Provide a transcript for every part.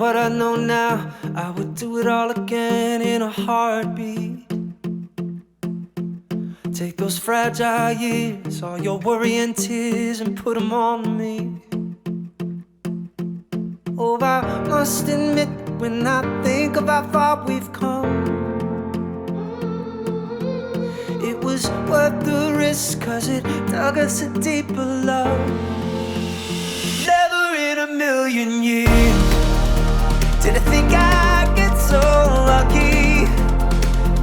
what I know now, I would do it all again in a heartbeat. Take those fragile years, all your worry and tears, and put them on me. Oh, I must admit, when I think of how far we've come, it was worth the risk, 'cause it dug us a deeper love. Never in a million years did I think I'd get so lucky.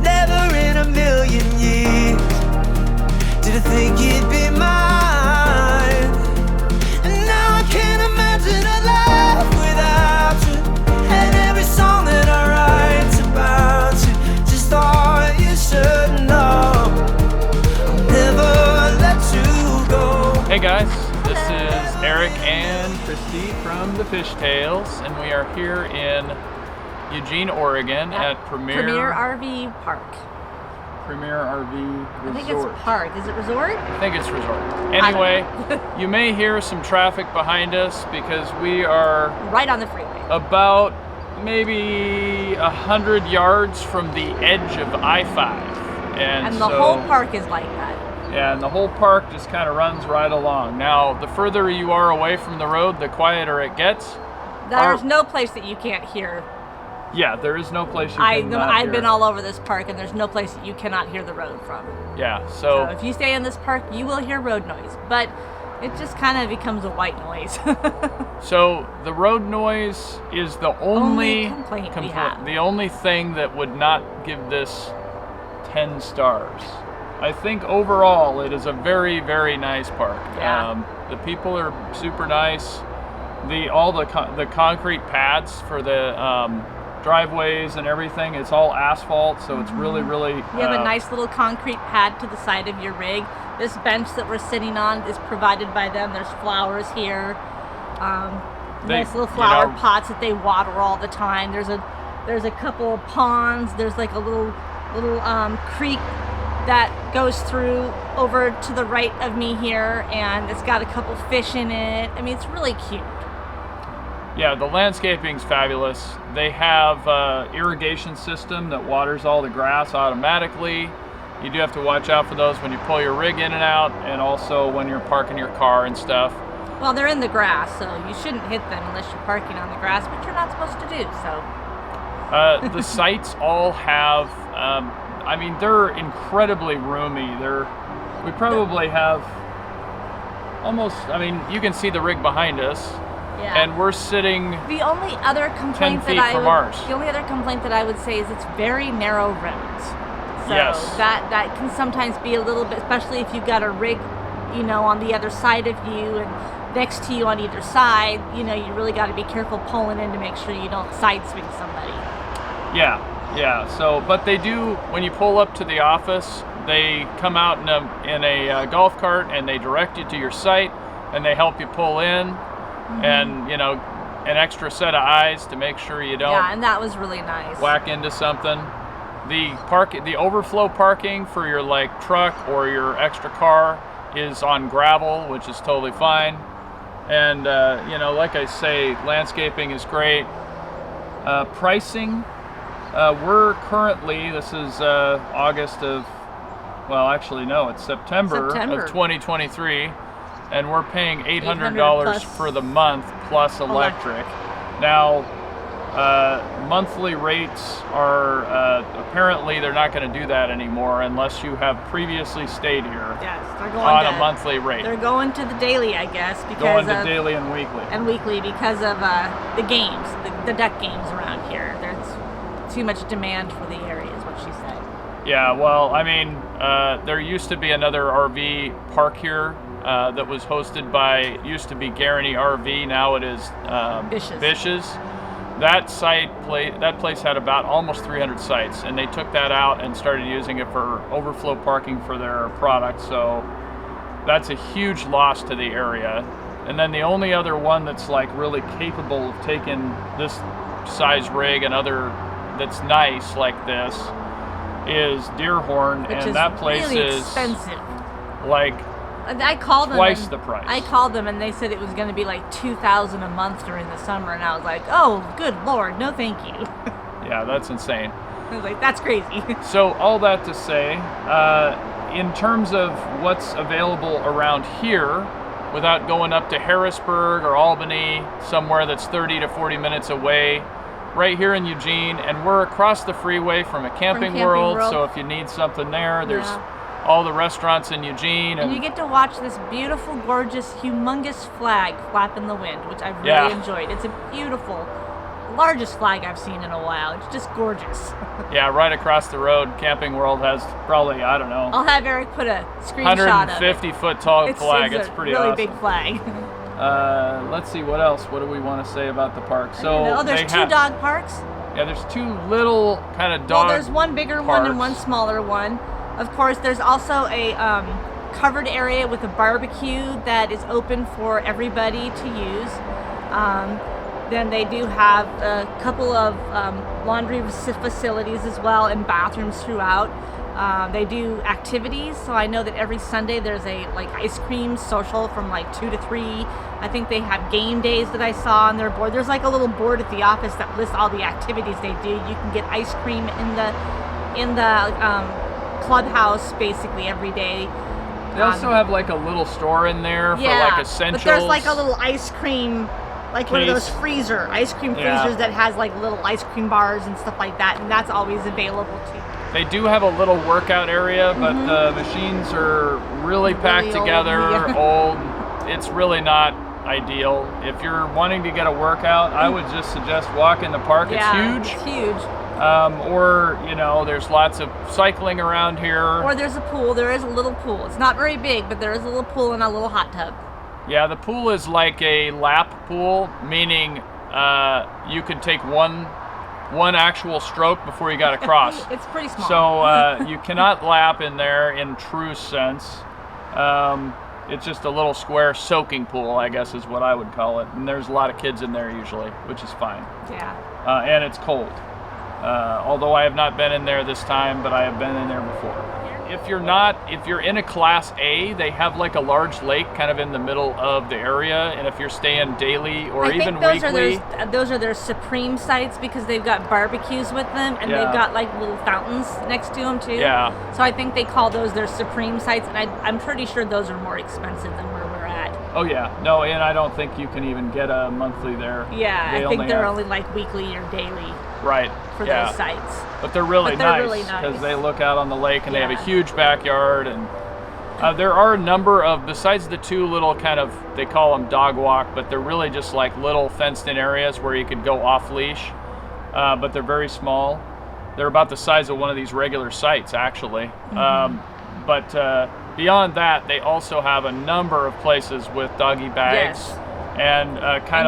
Never in a million years did I think you'd be mine. And now I can't imagine a life without you, and every song that I write's about you. Just thought you should know I'll never let you go. Hey guys, this is Eric and Christie from the Fishtails, and we are here in Eugene, Oregon at Premier RV Park. Premier RV Resort. I think it's park. Is it resort? I think it's resort. Anyway, you may hear some traffic behind us because we are right on the freeway. About maybe 100 yards from the edge of I-5. And the whole park is like that. Yeah, and the whole park just kind of runs right along. Now, the further you are away from the road, the quieter it gets. There's no place that you can't hear. Yeah, there is no place you can I've been all over this park, and there's no place that you cannot hear the road from. Yeah, so if you stay in this park, you will hear road noise, but it just kind of becomes a white noise. So the road noise is the only complaint we have. The only thing that would not give this 10 stars. I think overall it is a very, very nice park. Yeah. The people are super nice. The concrete pads for the driveways and everything, it's all asphalt, so it's really, really... You have a nice little concrete pad to the side of your rig. This bench that we're sitting on is provided by them. There's flowers here. Nice little flower pots that they water all the time. There's a couple of ponds. There's like a little creek that goes through over to the right of me here, and it's got a couple fish in it. I mean, it's really cute. Yeah, the landscaping's fabulous. They have irrigation system that waters all the grass automatically. You do have to watch out for those when you pull your rig in and out, and also when you're parking your car and stuff. Well, they're in the grass, so you shouldn't hit them unless you're parking on the grass, which you're not supposed to do, so. The sites all have, I mean, they're incredibly roomy. We probably have almost, I mean, you can see the rig behind us. Yeah. And we're sitting the only other complaint 10 feet from ours. The only other complaint that I would say is it's very narrow roads. So yes. that can sometimes be a little bit, especially if you've got a rig, on the other side of you and next to you on either side. You really got to be careful pulling in to make sure you don't side swing somebody. Yeah. So, but they do, when you pull up to the office, they come out in a golf cart and they direct you to your site and they help you pull in. And an extra set of eyes to make sure you don't. Yeah, and that was really nice. Whack into something. The overflow parking for your truck or your extra car is on gravel, which is totally fine. And like I say, landscaping is great. Pricing, we're currently, this is August of, well, actually no, it's September. Of 2023. And we're paying $800 for the month plus electric. Now, monthly rates are, apparently they're not going to do that anymore unless you have previously stayed here. Yes, they're going on a monthly rate. They're going to the daily, I guess, because going to daily and weekly. And weekly because of the games, the duck games around here. There's too much demand for the area, is what she said. Yeah, well, I mean, there used to be another RV park here. That was hosted by, used to be Guarantee RV, now it is Bish's. That place had about almost 300 sites, and they took that out and started using it for overflow parking for their products, so that's a huge loss to the area. And then the only other one that's really capable of taking this size rig and other that's nice like this is Deerhorn, which and that place really is expensive. I called them. Twice the price. I called them and they said it was going to be like $2,000 a month during the summer, and I was like, oh, good Lord, no thank you. Yeah, that's insane. I was like, that's crazy. So all that to say, in terms of what's available around here, without going up to Harrisburg or Albany, somewhere that's 30 to 40 minutes away, right here in Eugene, and we're across the freeway from a Camping World, so if you need something there, there's all the restaurants in Eugene. And you get to watch this beautiful, gorgeous, humongous flag flap in the wind, which I've really enjoyed. It's a beautiful, largest flag I've seen in a while. It's just gorgeous. Yeah, right across the road, Camping World has probably, I don't know, I'll have Eric put a screenshot of it. 150-foot tall flag. It's pretty awesome. It's a really big flag. Let's see, what else? What do we want to say about the park? So there's two dog parks. Yeah, there's two little kind of dog. Well, there's one bigger one and one smaller one. Of course, there's also a covered area with a barbecue that is open for everybody to use. Then they do have a couple of laundry facilities as well, and bathrooms throughout. They do activities, so I know that every Sunday there's a ice cream social from 2 to 3. I think they have game days that I saw on their board. There's a little board at the office that lists all the activities they do. You can get ice cream in the clubhouse basically every day. They also have a little store in there for essentials. But there's a little ice cream, one of those ice cream freezers that has little ice cream bars and stuff like that, and that's always available too. They do have a little workout area, but the machines are really packed together, old. It's really not ideal. If you're wanting to get a workout, I would just suggest walk in the park. Yeah, it's huge. It's huge. Or, there's lots of cycling around here. Or there's a pool. There is a little pool. It's not very big, but there is a little pool and a little hot tub. Yeah, the pool is like a lap pool, meaning you could take one actual stroke before you got across. It's pretty small. So you cannot lap in there in true sense. It's just a little square soaking pool, I guess is what I would call it. And there's a lot of kids in there usually, which is fine. Yeah. And it's cold. Although I have not been in there this time, but I have been in there before. If you're in a Class A, they have a large lake kind of in the middle of the area, and if you're staying daily or even weekly. Those are their supreme sites because they've got barbecues with them, and they've got little fountains next to them too. Yeah. So I think they call those their supreme sites, and I'm pretty sure those are more expensive than where we're at. Oh yeah, no, and I don't think you can even get a monthly there. Yeah, I think they're only weekly or daily. Right. For those sites. But they're really nice because they look out on the lake and they have a huge backyard, and there are a number of, besides the two little they call them dog walk, but they're really just little fenced in areas where you could go off leash, but they're very small. They're about the size of one of these regular sites actually. But beyond that, they also have a number of places with doggy bags. Yes. And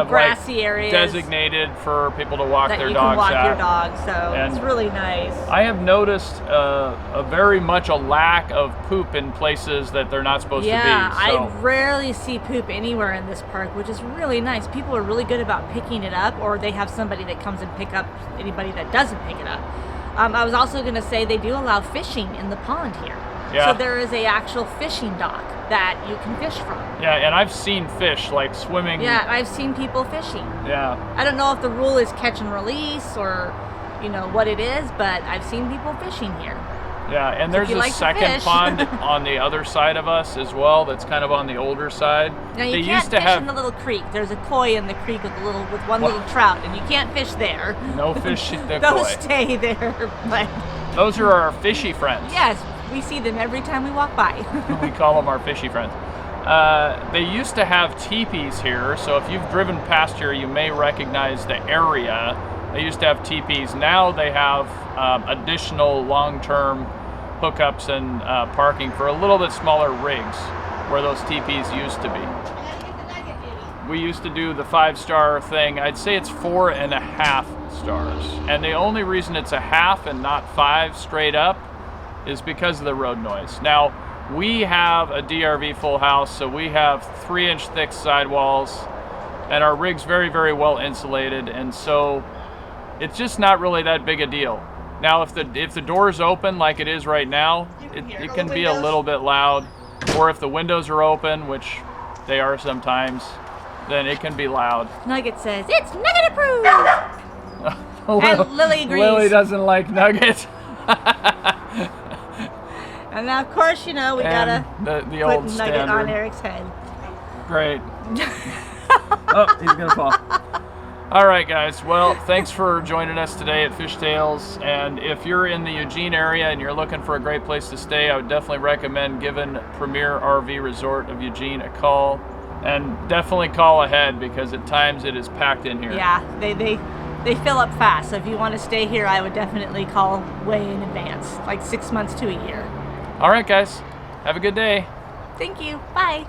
grassy areas designated for people to walk their dogs that you can walk at. your dog, so it's really nice. I have noticed a very much a lack of poop in places that they're not supposed to be. Yeah, I rarely see poop anywhere in this park, which is really nice. People are really good about picking it up, or they have somebody that comes and pick up anybody that doesn't pick it up. I was also going to say they do allow fishing in the pond here. Yeah. So there is a actual fishing dock that you can fish from. Yeah, and I've seen fish swimming. Yeah, I've seen people fishing. Yeah. I don't know if the rule is catch and release or, what it is, but I've seen people fishing here. Yeah, and there's a second pond on the other side of us as well that's kind of on the older side. Now you can't fish in the little creek. There's a koi in the creek with one little trout, and you can't fish there. No fish in the Those koi. stay there. But those are our fishy friends. Yes, we see them every time we walk by. We call them our fishy friends. They used to have teepees here, so if you've driven past here, you may recognize the area. They used to have teepees. Now they have additional long-term hookups and parking for a little bit smaller rigs where those teepees used to be. We used to do the 5-star thing. I'd say it's 4.5 stars. And the only reason it's a half and not 5 straight up is because of the road noise. Now, we have a DRV full house, so we have 3-inch thick sidewalls, and our rig's very, very well insulated, and so it's just not really that big a deal. Now, if the door's open like it is right now, it can be a little bit loud. or if the windows are open, which they are sometimes, then it can be loud. Nugget says, it's Nugget approved! And Lily agrees. Lily doesn't like Nugget. And now, of course, you know, we gotta the old put standard. Nugget on Eric's head. Great. Oh, he's gonna fall. All right, guys. Well, thanks for joining us today at Fishtails. And if you're in the Eugene area and you're looking for a great place to stay, I would definitely recommend giving Premier RV Resort of Eugene a call. And definitely call ahead, because at times it is packed in here. Yeah, they fill up fast. So if you want to stay here, I would definitely call way in advance, like 6 months to a year. All right, guys. Have a good day. Thank you. Bye.